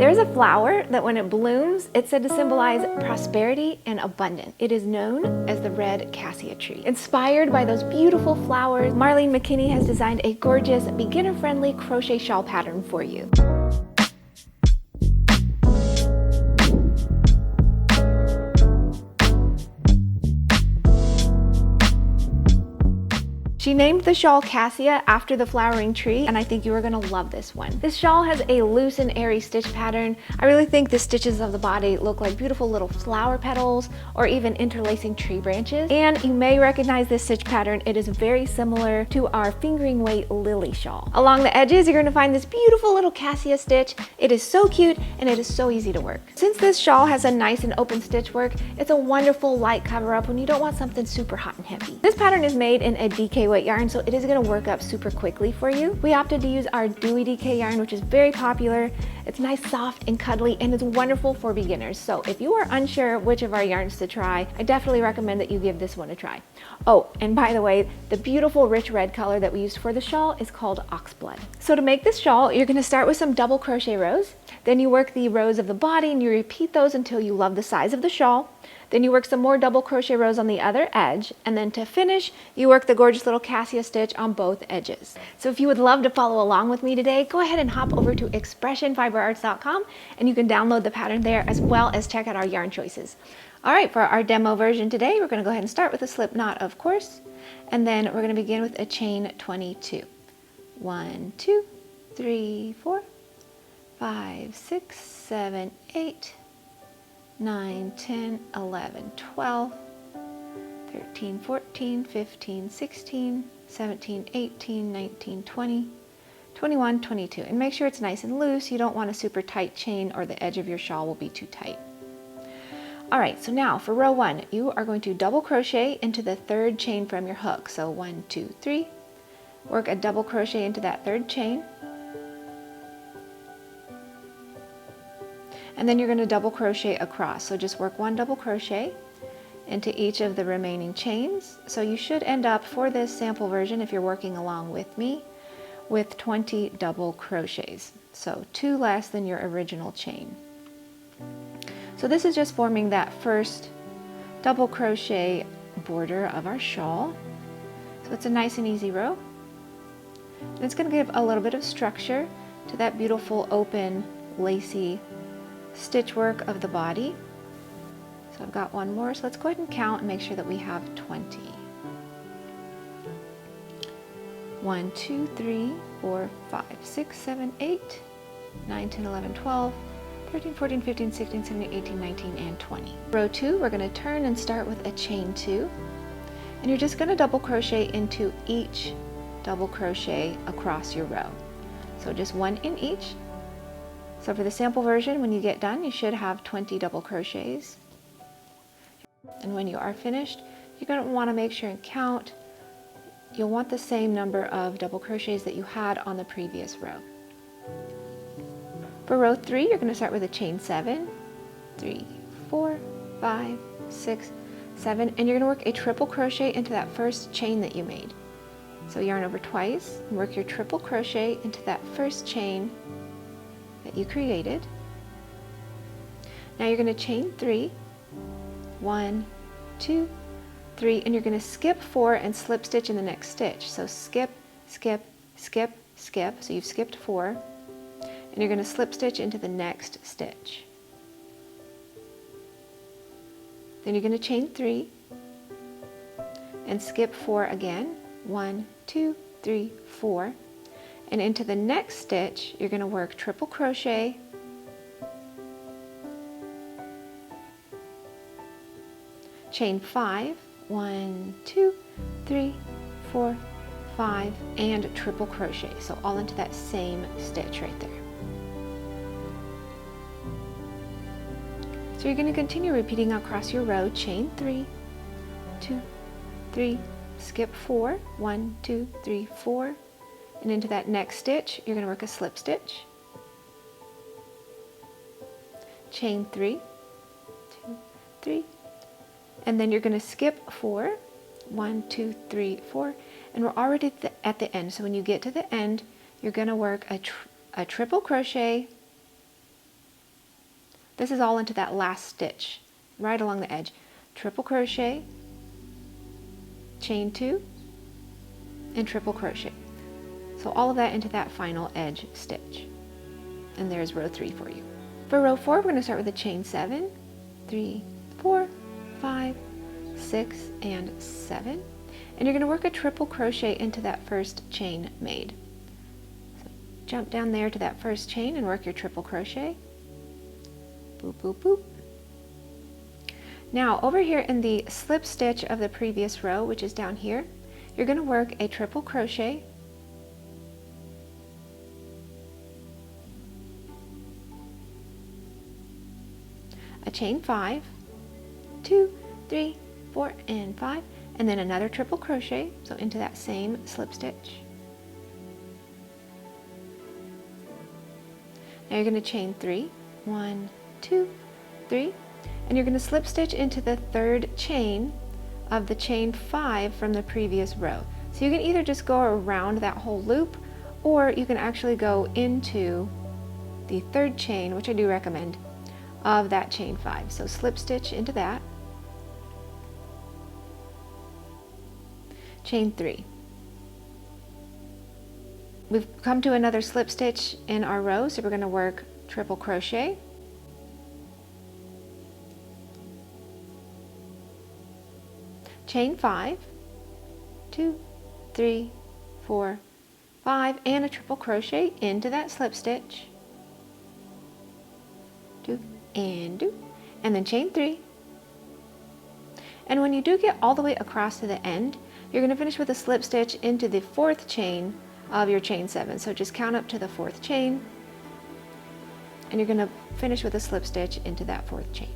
There's a flower that when it blooms, it's said to symbolize prosperity and abundance. It is known as the red cassia tree. Inspired by those beautiful flowers, Marlene McKinney has designed a gorgeous, beginner-friendly crochet shawl pattern for you. She named the shawl Cassia after the flowering tree, and I think you are going to love this one. This shawl has a loose and airy stitch pattern. I really think the stitches of the body look like beautiful little flower petals or even interlacing tree branches. And you may recognize this stitch pattern. It is very similar to our fingering weight lily shawl. Along the edges, you're going to find this beautiful little cassia stitch. It is so cute and it is so easy to work. Since this shawl has a nice and open stitch work, it's a wonderful light cover up when you don't want something super hot and heavy. This pattern is made in a DK weight yarn, so it is going to work up super quickly for you. We opted to use our Dewy DK yarn, which is very popular. It's nice, soft, and cuddly, and it's wonderful for beginners. So if you are unsure which of our yarns to try, I definitely recommend that you give this one a try. Oh, and by the way, the beautiful rich red color that we used for the shawl is called oxblood. So to make this shawl, you're going to start with some double crochet rows. Then you work the rows of the body and you repeat those until you love the size of the shawl. Then you work some more double crochet rows on the other edge, and then to finish, you work the gorgeous little cassia stitch on both edges. So if you would love to follow along with me today, go ahead and hop over to expressionfiberarts.com and you can download the pattern there as well as check out our yarn choices. All right, for our demo version today, we're going to go ahead and start with a slip knot, of course, and then we're going to begin with a chain 22. 1, 2, 3, 4, 5, 6, 7, 8, 9, 10, 11, 12, 13, 14, 15, 16, 17, 18, 19, 20, 21, 22. And make sure it's nice and loose. You don't want a super tight chain or the edge of your shawl will be too tight. All right, so now for row 1, you are going to double crochet into the third chain from your hook. So 1, 2, 3, work a double crochet into that third chain. And then you're going to double crochet across. So just work 1 double crochet into each of the remaining chains. So you should end up, for this sample version, if you're working along with me, with 20 double crochets. So 2 less than your original chain. So this is just forming that first double crochet border of our shawl. So it's a nice and easy row. And it's going to give a little bit of structure to that beautiful open lacy stitch work of the body. So I've got 1 more, so let's go ahead and count and make sure that we have 20. 1, 2, 3, 4, 5, 6, 7, 8, 9, 10, 11, 12, 13, 14, 15, 16, 17, 18, 19, and 20. Row 2, we're going to turn and start with a chain 2. And you're just going to double crochet into each double crochet across your row. So just 1 in each. So for the sample version, when you get done, you should have 20 double crochets. And when you are finished, you're going to want to make sure and count. You'll want the same number of double crochets that you had on the previous row. For row 3, you're going to start with a chain 7, 3, 4, 5, 6, 7, and you're going to work a triple crochet into that first chain that you made. So yarn over twice, and work your triple crochet into that first chain that you created. Now you're going to chain 3, 1, 2, 3, and you're going to skip 4 and slip stitch in the next stitch. So skip, skip, skip, skip. So you've skipped 4, and you're going to slip stitch into the next stitch. Then you're going to chain 3 and skip 4 again. 1, 2, 3, 4. And into the next stitch, you're going to work triple crochet, chain 5, 1, 2, 3, 4, 5, and triple crochet. So all into that same stitch right there. So you're going to continue repeating across your row, chain 3, 2, 3, skip 4, 1, 2, 3, 4. And into that next stitch, you're going to work a slip stitch, chain 3, 2, 3, and then you're going to skip 4, 1, 2, 3, 4, and we're already at the end. So when you get to the end, you're going to work a triple crochet This is all into that last stitch, right along the edge. Triple crochet, chain 2, and triple crochet. So all of that into that final edge stitch. And there's row 3 for you. For row 4, we're going to start with a chain 7, 3, 4, 5, 6, and 7. And you're going to work a triple crochet into that first chain made. So jump down there to that first chain and work your triple crochet. Boop, boop, boop. Now over here in the slip stitch of the previous row, which is down here, you're going to work a triple crochet, a chain 5, 2, 3, 4, and 5, and then another triple crochet, so into that same slip stitch. Now you're going to chain 3, 1, 2, 3, and you're going to slip stitch into the third chain of the chain 5 from the previous row. So you can either just go around that whole loop, or you can actually go into the third chain, which I do recommend, of that chain 5. So slip stitch into that, chain 3. We've come to another slip stitch in our row, so we're going to work triple crochet, chain 5, 2, 3, 4, 5, and a triple crochet into that slip stitch, 2 and 2, and then chain 3. And when you do get all the way across to the end, you're going to finish with a slip stitch into the fourth chain of your chain 7. So just count up to the fourth chain, and you're going to finish with a slip stitch into that fourth chain.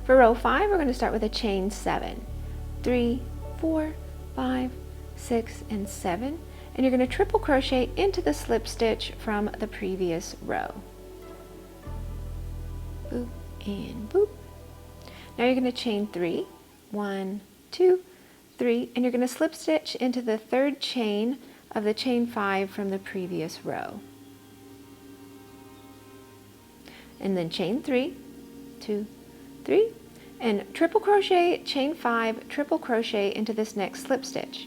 For row 5, we're going to start with a chain 7, 3, 4, 5, 6, and 7, and you're going to triple crochet into the slip stitch from the previous row. Boop and boop. Now you're going to chain 3, 1, 2, 3, and you're going to slip stitch into the third chain of the chain 5 from the previous row. And then chain 3, 2, 3, and triple crochet, chain 5, triple crochet into this next slip stitch.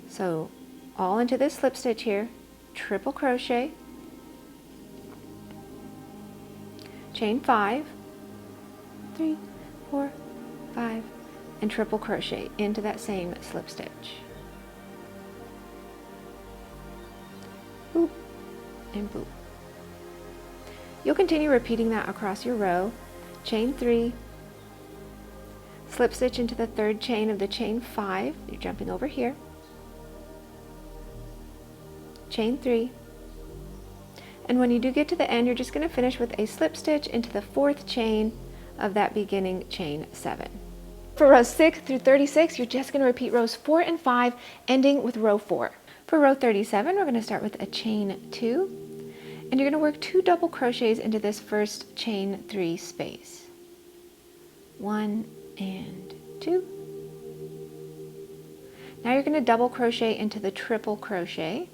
So all into this slip stitch here, triple crochet, chain 5, 3, 4, 5, and triple crochet into that same slip stitch. Boop and boop. You'll continue repeating that across your row. Chain 3, slip stitch into the third chain of the chain 5, you're jumping over here, chain 3, and when you do get to the end, you're just going to finish with a slip stitch into the fourth chain of that beginning chain 7. For rows 6 through 36, you're just going to repeat rows 4 and 5, ending with row 4. For row 37, we're going to start with a chain 2, and you're going to work 2 double crochets into this first chain 3 space. 1 and 2. Now you're going to double crochet into the triple crochet.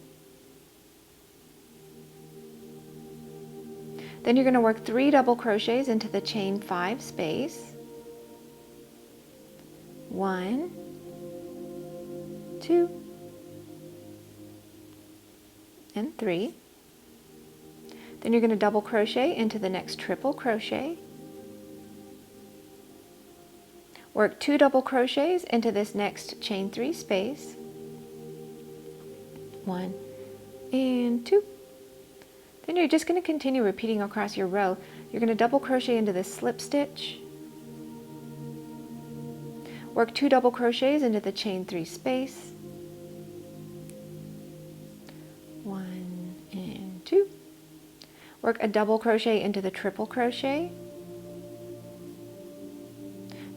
Then you're going to work 3 double crochets into the chain 5 space. 1, 2, and 3. Then you're going to double crochet into the next triple crochet. Work 2 double crochets into this next chain 3 space. 1 and 2. Then you're just going to continue repeating across your row. You're going to double crochet into this slip stitch. Work 2 double crochets into the chain 3 space. 1 and 2. Work a double crochet into the triple crochet.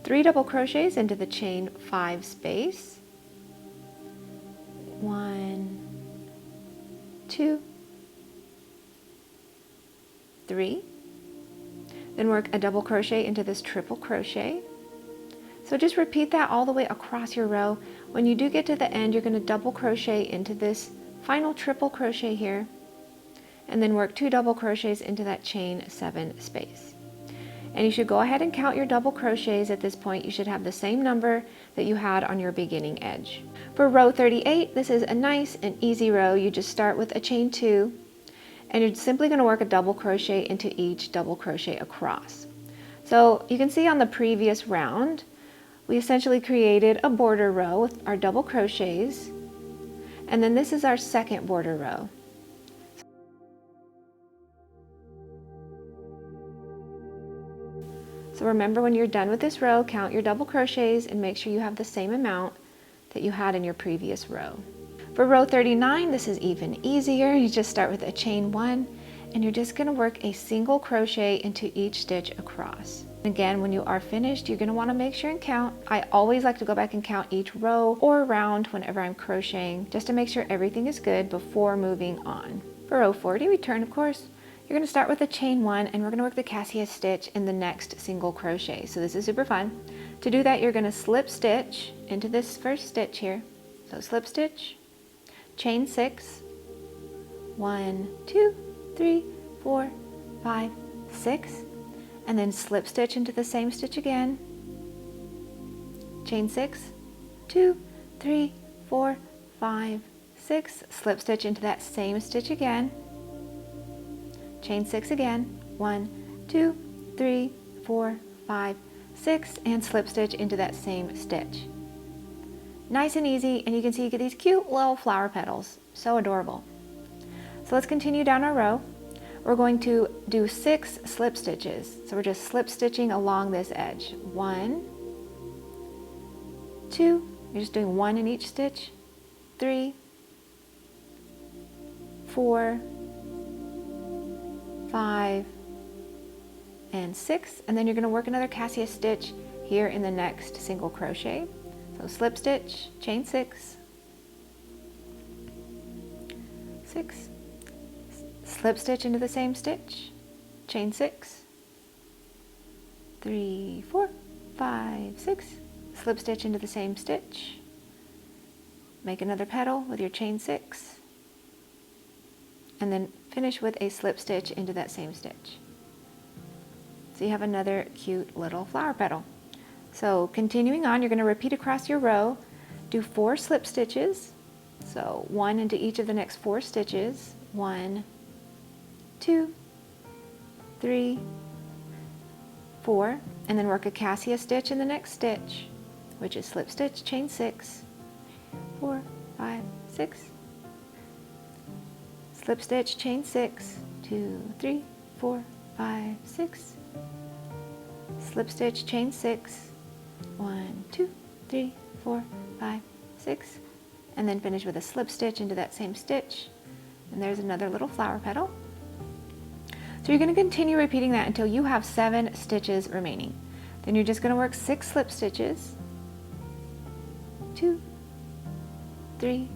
3 double crochets into the chain 5 space. 1, 2, 3. Then work a double crochet into this triple crochet. So just repeat that all the way across your row. When you do get to the end, you're going to double crochet into this final triple crochet here, and then work 2 double crochets into that chain 7 space. And you should go ahead and count your double crochets at this point. You should have the same number that you had on your beginning edge. For row 38, this is a nice and easy row. You just start with a chain 2, and you're simply going to work a double crochet into each double crochet across. So you can see on the previous round, we essentially created a border row with our double crochets, and then this is our second border row. So remember, when you're done with this row, count your double crochets and make sure you have the same amount that you had in your previous row. For row 39, this is even easier. You just start with a chain 1, and you're just going to work a single crochet into each stitch across. Again, when you are finished, you're going to want to make sure and count. I always like to go back and count each row or round whenever I'm crocheting, just to make sure everything is good before moving on. For row 40, we turn, of course. You're going to start with a chain 1, and we're going to work the Cassia stitch in the next single crochet. So this is super fun. To do that, you're going to slip stitch into this first stitch here. So slip stitch, chain 6, 1, 2, 3, 4, 5, 6, and then slip stitch into the same stitch again, chain 6, 2, 3, 4, 5, 6, slip stitch into that same stitch again, chain 6 again, 1, 2, 3, 4, 5, 6, and slip stitch into that same stitch. Nice and easy, and you can see you get these cute little flower petals. So adorable. So let's continue down our row. We're going to do 6 slip stitches. So we're just slip stitching along this edge. 1, 2, you're just doing 1 in each stitch, 3, 4, 5, and 6, and then you're going to work another Cassia stitch here in the next single crochet. So slip stitch, chain 6, 6, slip stitch into the same stitch, chain 6, 3, 4, 5, 6, slip stitch into the same stitch, make another petal with your chain 6, and then finish with a slip stitch into that same stitch. So you have another cute little flower petal. So continuing on, you're going to repeat across your row, do 4 slip stitches, so 1 into each of the next 4 stitches, 1, 2, 3, 4, and then work a Cassia stitch in the next stitch, which is slip stitch, chain 6, 4, 5, 6, slip stitch, chain 6, 2, 3, 4, 5, 6, slip stitch, chain 6, 1, 2, 3, 4, 5, 6, and then finish with a slip stitch into that same stitch, and there's another little flower petal. So you're going to continue repeating that until you have 7 stitches remaining. Then you're just going to work 6 slip stitches, 2, 3,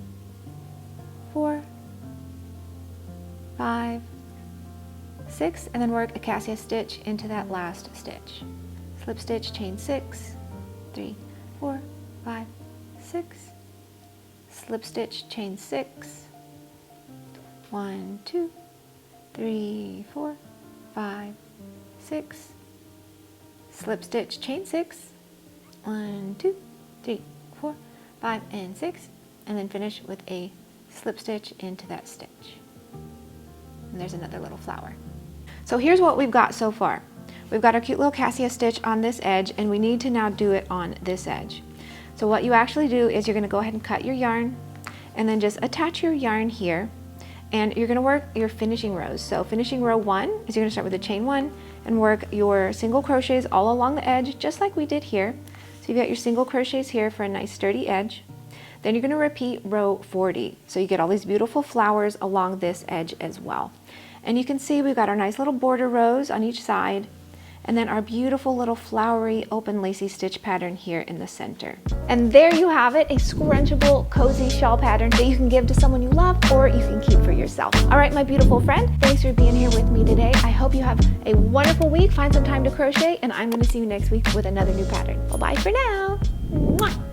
4, 5, 6, and then work a Cassia stitch into that last stitch. Slip stitch, chain 6, 3, 4, 5, 6, slip stitch, chain 6, 1, 2, 3, 4, 5, 6, slip stitch, chain 6, 1, 2, 3, 4, 5, and 6, and then finish with a slip stitch into that stitch. And there's another little flower. So here's what we've got so far. We've got our cute little Cassia stitch on this edge, and we need to now do it on this edge. So what you actually do is you're going to go ahead and cut your yarn, and then just attach your yarn here, and you're going to work your finishing rows. So finishing row 1 is you're going to start with a chain 1 and work your single crochets all along the edge, just like we did here. So you've got your single crochets here for a nice sturdy edge. Then you're going to repeat row 40. So you get all these beautiful flowers along this edge as well. And you can see we've got our nice little border rows on each side, and then our beautiful little flowery open lacy stitch pattern here in the center. And there you have it, a scrunchable, cozy shawl pattern that you can give to someone you love or you can keep for yourself. All right, my beautiful friend, thanks for being here with me today. I hope you have a wonderful week. Find some time to crochet, and I'm going to see you next week with another new pattern. Bye-bye for now. Mwah.